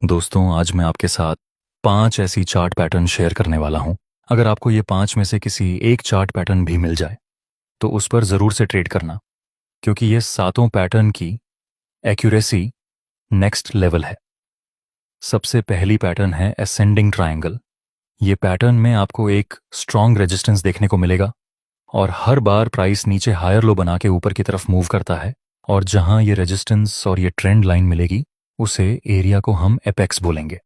दोस्तों, आज मैं आपके साथ 5 ऐसी चार्ट पैटर्न शेयर करने वाला हूं। अगर आपको ये 5 में से किसी एक चार्ट पैटर्न भी मिल जाए तो उस पर ज़रूर से ट्रेड करना, क्योंकि ये सातों पैटर्न की एक्यूरेसी नेक्स्ट लेवल है। सबसे पहली पैटर्न है असेंडिंग ट्रायंगल। ये पैटर्न में आपको एक स्ट्रॉन्ग रेजिस्टेंस देखने को मिलेगा और हर बार प्राइस नीचे हायर लो बना के ऊपर की तरफ मूव करता है, और जहां ये रेजिस्टेंस और ये ट्रेंड लाइन मिलेगी उसे एरिया को हम एपेक्स बोलेंगे।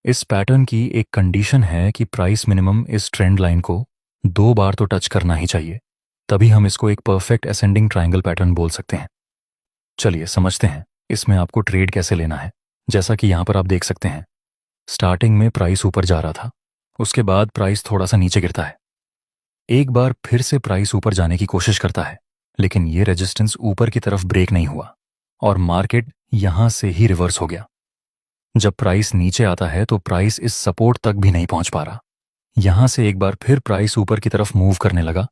इस पैटर्न की एक कंडीशन है कि प्राइस मिनिमम इस ट्रेंड लाइन को 2 बार तो टच करना ही चाहिए, तभी हम इसको एक परफेक्ट असेंडिंग ट्रायंगल पैटर्न बोल सकते हैं। चलिए समझते हैं इसमें आपको ट्रेड कैसे लेना है। जैसा कि यहां पर आप देख सकते हैं, स्टार्टिंग में प्राइस ऊपर जा रहा था, उसके बाद प्राइस थोड़ा सा नीचे गिरता है। एक बार फिर से प्राइस ऊपर जाने की कोशिश करता है, लेकिन ये रेजिस्टेंस ऊपर की तरफ ब्रेक नहीं हुआ और मार्केट यहां से ही रिवर्स हो गया। जब प्राइस नीचे आता है तो प्राइस इस सपोर्ट तक भी नहीं पहुंच पा रहा। यहां से एक बार फिर प्राइस ऊपर की तरफ मूव करने लगा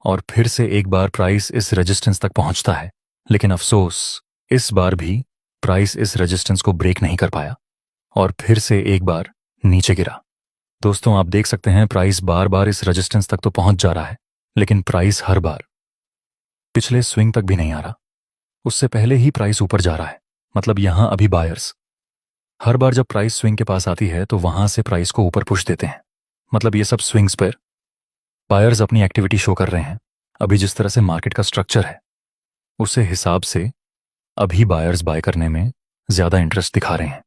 और फिर से एक बार प्राइस इस रेजिस्टेंस तक पहुंचता है, लेकिन अफसोस इस बार भी प्राइस इस रेजिस्टेंस को ब्रेक नहीं कर पाया और फिर से एक बार नीचे गिरा। दोस्तों, आप देख सकते हैं प्राइस बार बार इस रेजिस्टेंस तक तो पहुंच जा रहा है, लेकिन प्राइस हर बार पिछले स्विंग तक भी नहीं आ रहा। उससे पहले ही प्राइस ऊपर जा रहा है, मतलब यहां अभी बायर्स हर बार जब प्राइस स्विंग के पास आती है तो वहां से प्राइस को ऊपर पुश देते हैं। मतलब ये सब स्विंग्स पर बायर्स अपनी एक्टिविटी शो कर रहे हैं। अभी जिस तरह से मार्केट का स्ट्रक्चर है उसे हिसाब से अभी बायर्स बाय करने में ज्यादा इंटरेस्ट दिखा रहे हैं,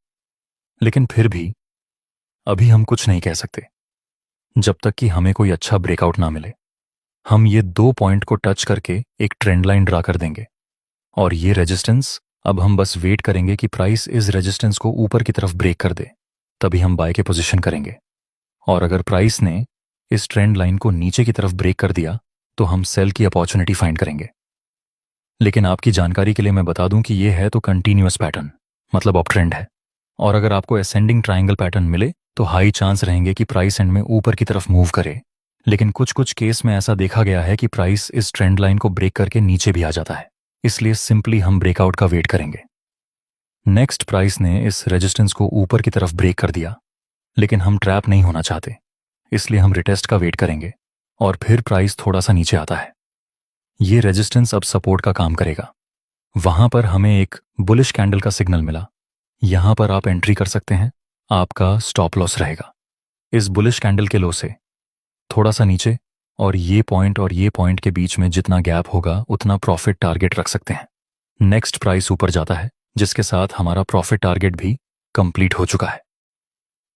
लेकिन फिर भी अभी हम कुछ नहीं कह सकते जब तक कि हमें कोई अच्छा ब्रेकआउट ना मिले। हम ये 2 पॉइंट को टच करके एक ट्रेंड लाइन ड्रा कर देंगे और ये रेजिस्टेंस, अब हम बस वेट करेंगे कि प्राइस इस रेजिस्टेंस को ऊपर की तरफ ब्रेक कर दे, तभी हम बाय के पोजीशन करेंगे। और अगर प्राइस ने इस ट्रेंड लाइन को नीचे की तरफ ब्रेक कर दिया तो हम सेल की अपॉर्चुनिटी फाइंड करेंगे। लेकिन आपकी जानकारी के लिए मैं बता दूं कि यह है तो कंटिन्यूअस पैटर्न, मतलब अप ट्रेंड है। और अगर आपको असेंडिंग ट्रायंगल पैटर्न मिले तो हाई चांस रहेंगे कि प्राइस एंड में ऊपर की तरफ मूव करे, लेकिन कुछ कुछ केस में ऐसा देखा गया है कि प्राइस इस ट्रेंड लाइन को ब्रेक करके नीचे भी आ जाता है, इसलिए सिंपली हम ब्रेकआउट का वेट करेंगे। नेक्स्ट प्राइस ने इस रेजिस्टेंस को ऊपर की तरफ ब्रेक कर दिया, लेकिन हम ट्रैप नहीं होना चाहते, इसलिए हम रिटेस्ट का वेट करेंगे और फिर प्राइस थोड़ा सा नीचे आता है। ये रेजिस्टेंस अब सपोर्ट का काम करेगा। वहां पर हमें एक बुलिश कैंडल का सिग्नल मिला। यहां पर आप एंट्री कर सकते हैं, आपका स्टॉप लॉस रहेगा। इस बुलिश कैंडल के लो से थोड़ा सा नीचे और ये पॉइंट के बीच में जितना गैप होगा उतना प्रॉफिट टारगेट रख सकते हैं। नेक्स्ट प्राइस ऊपर जाता है, जिसके साथ हमारा प्रॉफिट टारगेट भी कंप्लीट हो चुका है।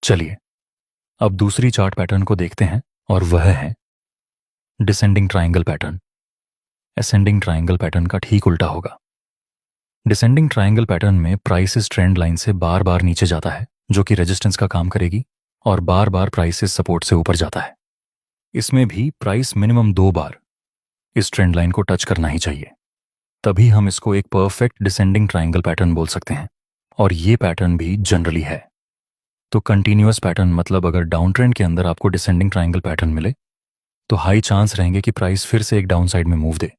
चलिए अब दूसरी चार्ट पैटर्न को देखते हैं और वह है descending triangle pattern. Ascending triangle pattern का ठीक उल्टा होगा। डिसेंडिंग ट्रायंगल पैटर्न में प्राइस इस ट्रेंड लाइन से बार बार नीचे जाता है, जो कि रेजिस्टेंस का काम करेगी, और बार बार प्राइस इस सपोर्ट से ऊपर जाता है। इसमें भी प्राइस मिनिमम 2 बार इस ट्रेंड लाइन को टच करना ही चाहिए, तभी हम इसको एक परफेक्ट डिसेंडिंग ट्रायंगल पैटर्न बोल सकते हैं। और ये पैटर्न भी जनरली है तो कंटिन्यूअस पैटर्न, मतलब अगर डाउन ट्रेंड के अंदर आपको डिसेंडिंग ट्रायंगल पैटर्न मिले तो हाई चांस रहेंगे कि प्राइस फिर से एक डाउन साइड में मूव दे,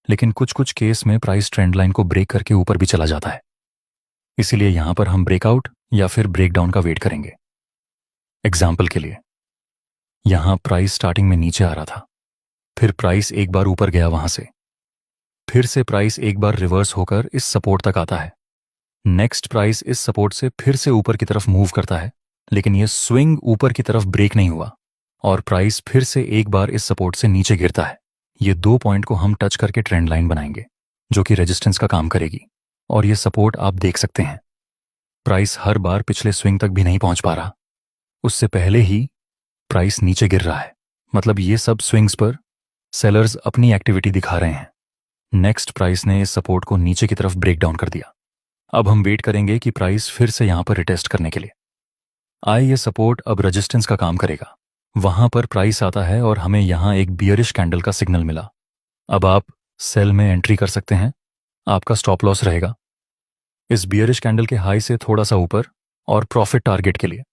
लेकिन कुछ कुछ केस में प्राइस ट्रेंड लाइन को ब्रेक करके ऊपर भी चला जाता है। इसीलिए यहां पर हम ब्रेकआउट या फिर ब्रेकडाउन का वेट करेंगे। एग्जाम्पल के लिए, यहां प्राइस स्टार्टिंग में नीचे आ रहा था, फिर प्राइस एक बार ऊपर गया, वहां से फिर से प्राइस एक बार रिवर्स होकर इस सपोर्ट तक आता है। नेक्स्ट प्राइस इस सपोर्ट से फिर से ऊपर की तरफ मूव करता है, लेकिन यह स्विंग ऊपर की तरफ ब्रेक नहीं हुआ और प्राइस फिर से एक बार इस सपोर्ट से नीचे गिरता है। ये 2 पॉइंट को हम टच करके ट्रेंड लाइन बनाएंगे, जो कि रेजिस्टेंस का काम करेगी। और ये सपोर्ट आप देख सकते हैं, प्राइस हर बार पिछले स्विंग तक भी नहीं पहुंच पा रहा, उससे पहले ही प्राइस नीचे गिर रहा है। मतलब ये सब स्विंग्स पर सेलर्स अपनी एक्टिविटी दिखा रहे हैं। नेक्स्ट प्राइस ने इस सपोर्ट को नीचे की तरफ ब्रेक डाउन कर दिया। अब हम वेट करेंगे कि प्राइस फिर से यहां पर रिटेस्ट करने के लिए आए। ये सपोर्ट अब रेजिस्टेंस का काम करेगा। वहां पर प्राइस आता है और हमें यहां एक बियरिश कैंडल का सिग्नल मिला। अब आप सेल में एंट्री कर सकते हैं, आपका स्टॉप लॉस रहेगा इस बियरिश कैंडल के हाई से थोड़ा सा ऊपर, और प्रॉफिट टारगेट के लिए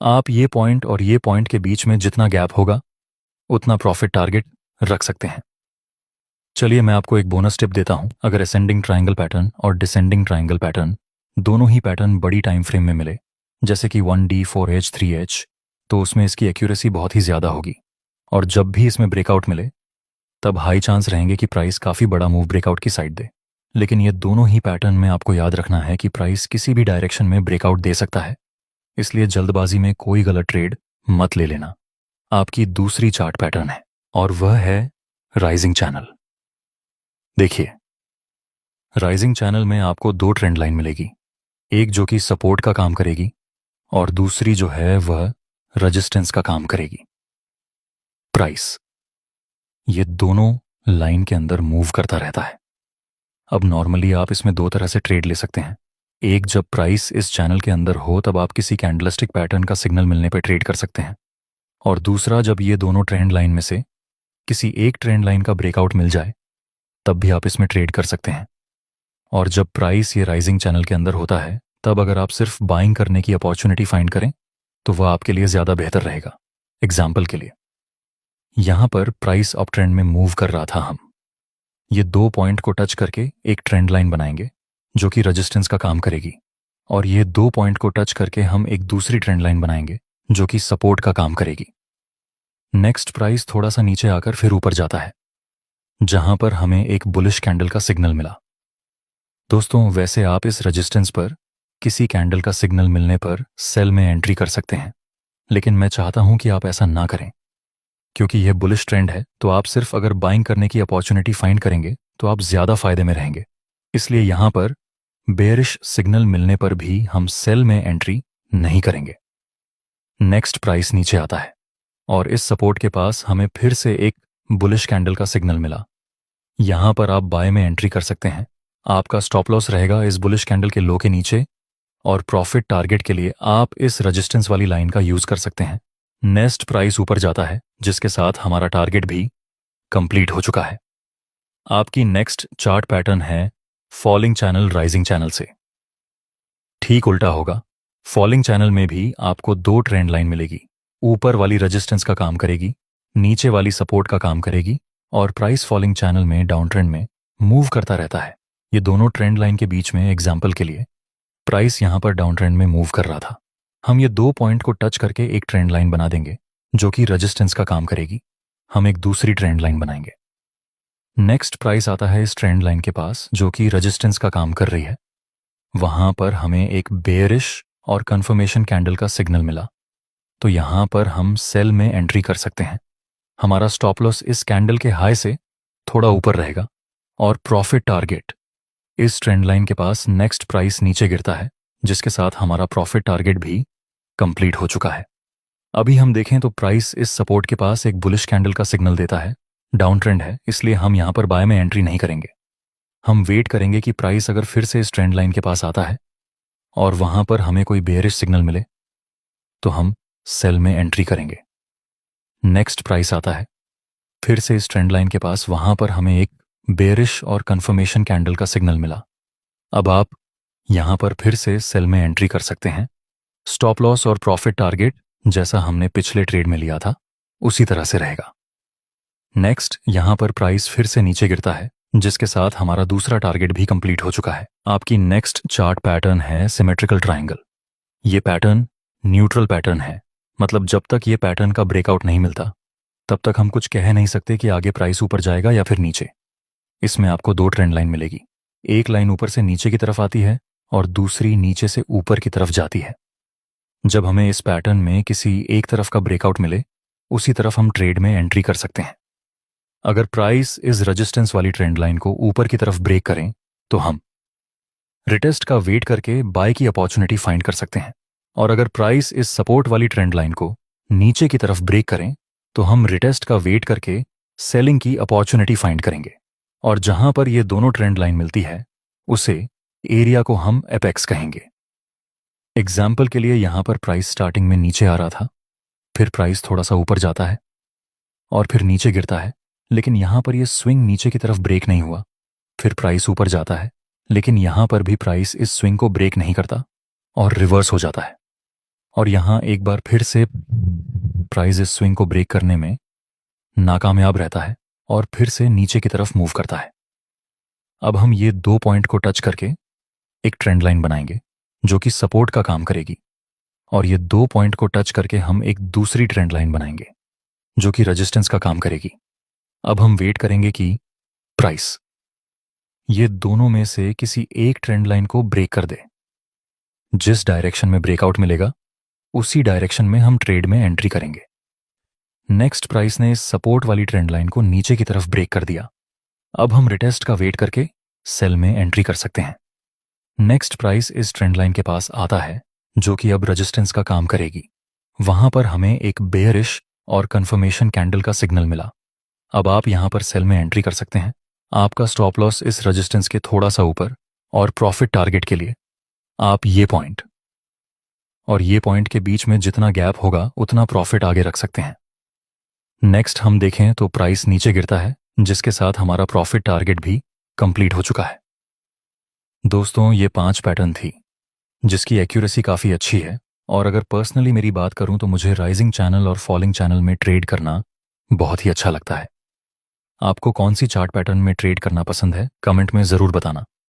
आप ये पॉइंट और ये पॉइंट के बीच में जितना गैप होगा उतना प्रॉफिट टारगेट रख सकते हैं। चलिए मैं आपको एक बोनस टिप देता हूं। अगर असेंडिंग ट्रायंगल पैटर्न और डिसेंडिंग ट्रायंगल पैटर्न दोनों ही पैटर्न बड़ी टाइम फ्रेम में मिले, जैसे कि 1D 4H 3H, तो उसमें इसकी एक्यूरेसी बहुत ही ज़्यादा होगी। और जब भी इसमें ब्रेकआउट मिले तब हाई चांस रहेंगे कि प्राइस काफ़ी बड़ा मूव ब्रेकआउट की साइड दे। लेकिन ये दोनों ही पैटर्न में आपको याद रखना है कि प्राइस किसी भी डायरेक्शन में ब्रेकआउट दे सकता है, इसलिए जल्दबाजी में कोई गलत ट्रेड मत ले लेना। आपकी दूसरी चार्ट पैटर्न है और वह है राइजिंग चैनल। देखिए, राइजिंग चैनल में आपको दो ट्रेंड लाइन मिलेगी, एक जो कि सपोर्ट का काम करेगी और दूसरी जो है वह रेजिस्टेंस का काम करेगी। प्राइस ये दोनों लाइन के अंदर मूव करता रहता है। अब नॉर्मली आप इसमें दो तरह से ट्रेड ले सकते हैं। एक, जब प्राइस इस चैनल के अंदर हो तब आप किसी कैंडलस्टिक पैटर्न का सिग्नल मिलने पर ट्रेड कर सकते हैं, और दूसरा, जब ये दोनों ट्रेंड लाइन में से किसी एक ट्रेंड लाइन का ब्रेकआउट मिल जाए तब भी आप इसमें ट्रेड कर सकते हैं। और जब प्राइस ये राइजिंग चैनल के अंदर होता है तब अगर आप सिर्फ बाइंग करने की अपॉर्चुनिटी फाइंड करें तो वह आपके लिए ज़्यादा बेहतर रहेगा। एग्जाम्पल के लिए, यहां पर प्राइस अप ट्रेंड में मूव कर रहा था, हम ये 2 पॉइंट को टच करके एक ट्रेंड लाइन बनाएंगे जो कि रेजिस्टेंस का काम करेगी, और ये 2 पॉइंट को टच करके हम एक दूसरी ट्रेंड लाइन बनाएंगे जो कि सपोर्ट का काम करेगी। नेक्स्ट, प्राइस थोड़ा सा नीचे आकर फिर ऊपर जाता है, जहां पर हमें एक बुलिश कैंडल का सिग्नल मिला। दोस्तों, वैसे आप इस रेजिस्टेंस पर किसी कैंडल का सिग्नल मिलने पर सेल में एंट्री कर सकते हैं, लेकिन मैं चाहता हूं कि आप ऐसा ना करें, क्योंकि यह बुलिश ट्रेंड है। तो आप सिर्फ अगर बाइंग करने की अपॉर्चुनिटी फाइंड करेंगे तो आप ज़्यादा फायदे में रहेंगे। इसलिए यहां पर बेयरिश सिग्नल मिलने पर भी हम सेल में एंट्री नहीं करेंगे। नेक्स्ट, प्राइस नीचे आता है और इस सपोर्ट के पास हमें फिर से एक बुलिश कैंडल का सिग्नल मिला। यहां पर आप बाय में एंट्री कर सकते हैं। आपका स्टॉप लॉस रहेगा इस बुलिश कैंडल के लो के नीचे, और प्रॉफिट टारगेट के लिए आप इस रेजिस्टेंस वाली लाइन का यूज कर सकते हैं। नेक्स्ट, प्राइस ऊपर जाता है, जिसके साथ हमारा टारगेट भी कंप्लीट हो चुका है। आपकी नेक्स्ट चार्ट पैटर्न है फॉलिंग चैनल राइजिंग चैनल से। ठीक उल्टा होगा। फॉलिंग चैनल में भी आपको दो ट्रेंड लाइन मिलेगी, ऊपर वाली रेजिस्टेंस का काम करेगी, नीचे वाली सपोर्ट का काम करेगी, और प्राइस फॉलिंग चैनल में डाउन ट्रेंड में मूव करता रहता है। ये दोनों ट्रेंड लाइन के बीच में, एग्जाम्पल के लिए, प्राइस यहां पर डाउन ट्रेंड में मूव कर रहा था। हम ये 2 पॉइंट को टच करके एक ट्रेंड लाइन बना देंगे जो कि रेजिस्टेंस का काम करेगी। हम एक दूसरी ट्रेंड लाइन बनाएंगे। नेक्स्ट, प्राइस आता है इस ट्रेंड लाइन के पास जो कि रेजिस्टेंस का काम कर रही है। वहां पर हमें एक बेयरिश और कंफर्मेशन कैंडल का सिग्नल मिला, तो यहां पर हम सेल में एंट्री कर सकते हैं। हमारा स्टॉप लॉस इस कैंडल के हाई से थोड़ा ऊपर रहेगा, और प्रॉफिट टारगेट इस ट्रेंड लाइन के पास नेक्स्ट प्राइस नीचे गिरता है, जिसके साथ हमारा प्रॉफिट टारगेट भी कंप्लीट हो चुका है। अभी हम देखें तो प्राइस इस सपोर्ट के पास एक बुलिश कैंडल का सिग्नल देता है। डाउन ट्रेंड है, इसलिए हम यहां पर बाय में एंट्री नहीं करेंगे। हम वेट करेंगे कि प्राइस अगर फिर से इस ट्रेंड लाइन के पास आता है और वहां पर हमें कोई बेयरिश सिग्नल मिले तो हम सेल में एंट्री करेंगे। नेक्स्ट, प्राइस आता है फिर से इस ट्रेंड लाइन के पास, वहां पर हमें एक बेयरिश और कंफर्मेशन कैंडल का सिग्नल मिला। अब आप यहां पर फिर से सेल में एंट्री कर सकते हैं। स्टॉप लॉस और प्रॉफिट टारगेट जैसा हमने पिछले ट्रेड में लिया था उसी तरह से रहेगा। नेक्स्ट, यहां पर प्राइस फिर से नीचे गिरता है, जिसके साथ हमारा दूसरा टारगेट भी कंप्लीट हो चुका है। आपकी नेक्स्ट चार्ट पैटर्न है सिमेट्रिकल ट्रायंगल। ये पैटर्न न्यूट्रल पैटर्न है, मतलब जब तक ये पैटर्न का ब्रेकआउट नहीं मिलता तब तक हम कुछ कह नहीं सकते कि आगे प्राइस ऊपर जाएगा या फिर नीचे। इसमें आपको दो ट्रेंड लाइन मिलेगी, एक लाइन ऊपर से नीचे की तरफ आती है और दूसरी नीचे से ऊपर की तरफ जाती है। जब हमें इस पैटर्न में किसी एक तरफ का ब्रेकआउट मिले उसी तरफ हम ट्रेड में एंट्री कर सकते हैं। अगर प्राइस इस रेजिस्टेंस वाली ट्रेंड लाइन को ऊपर की तरफ ब्रेक करें तो हम रिटेस्ट का वेट करके बाय की अपॉर्चुनिटी फाइंड कर सकते हैं, और अगर प्राइस इस सपोर्ट वाली ट्रेंड लाइन को नीचे की तरफ ब्रेक करें तो हम रिटेस्ट का वेट करके सेलिंग की अपॉर्चुनिटी फाइंड करेंगे, और जहां पर ये दोनों ट्रेंड लाइन मिलती है उसे एरिया को हम एपेक्स कहेंगे। एग्जाम्पल के लिए, यहां पर प्राइस स्टार्टिंग में नीचे आ रहा था, फिर प्राइस थोड़ा सा ऊपर जाता है और फिर नीचे गिरता है, लेकिन यहां पर यह स्विंग नीचे की तरफ ब्रेक नहीं हुआ। फिर प्राइस ऊपर जाता है, लेकिन यहां पर भी प्राइस इस स्विंग को ब्रेक नहीं करता और रिवर्स हो जाता है, और यहां एक बार फिर से प्राइस इस स्विंग को ब्रेक करने में नाकामयाब रहता है और फिर से नीचे की तरफ मूव करता है। अब हम ये 2 पॉइंट को टच करके एक ट्रेंड लाइन बनाएंगे जो कि सपोर्ट का काम करेगी, और ये 2 पॉइंट को टच करके हम एक दूसरी ट्रेंड लाइन बनाएंगे जो कि रेजिस्टेंस का काम करेगी। अब हम वेट करेंगे कि प्राइस ये दोनों में से किसी एक ट्रेंड लाइन को ब्रेक कर दे। जिस डायरेक्शन में ब्रेकआउट मिलेगा उसी डायरेक्शन में हम ट्रेड में एंट्री करेंगे। नेक्स्ट प्राइस ने इस सपोर्ट वाली ट्रेंड लाइन को नीचे की तरफ ब्रेक कर दिया। अब हम रिटेस्ट का वेट करके सेल में एंट्री कर सकते हैं। नेक्स्ट प्राइस इस ट्रेंड लाइन के पास आता है जो कि अब रेजिस्टेंस का काम करेगी। वहां पर हमें एक बेयरिश और कंफर्मेशन कैंडल का सिग्नल मिला। अब आप यहां पर सेल में एंट्री कर सकते हैं। आपका स्टॉप लॉस इस रेजिस्टेंस के थोड़ा सा ऊपर, और प्रॉफिट टारगेट के लिए आप ये पॉइंट और ये पॉइंट के बीच में जितना गैप होगा उतना प्रॉफिट आगे रख सकते हैं। नेक्स्ट हम देखें तो प्राइस नीचे गिरता है, जिसके साथ हमारा प्रॉफिट टारगेट भी कंप्लीट हो चुका है। दोस्तों, ये 5 पैटर्न थी जिसकी एक्यूरेसी काफ़ी अच्छी है, और अगर पर्सनली मेरी बात करूं तो मुझे राइजिंग चैनल और फॉलिंग चैनल में ट्रेड करना बहुत ही अच्छा लगता है। आपको कौन सी चार्ट पैटर्न में ट्रेड करना पसंद है, कमेंट में ज़रूर बताना।